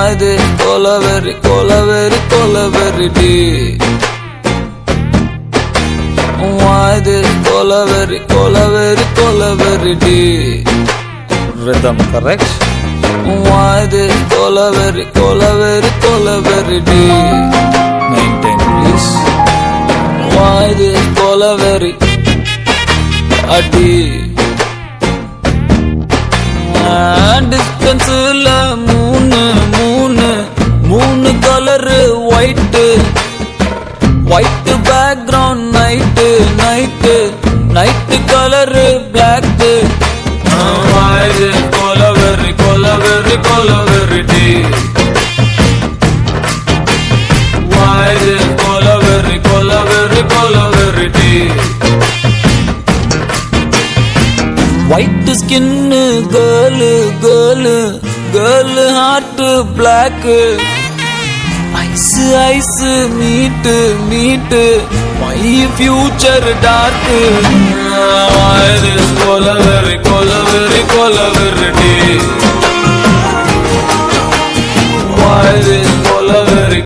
Why this kolaveri, kolaveri, kolaveri D? Why this kolaveri, kolaveri, kolaveri D? Rhythm correct. Why this kolaveri, kolaveri, kolaveri D? Maintain please. Why this kolaveri a D? Distance la moon color white background night color black. Why this kolaveri, kolaveri, kolaveri D? Why this kolaveri, kolaveri, kolaveri D? White skin girl heart black. Ice meet my future dark. Why this kolaveri,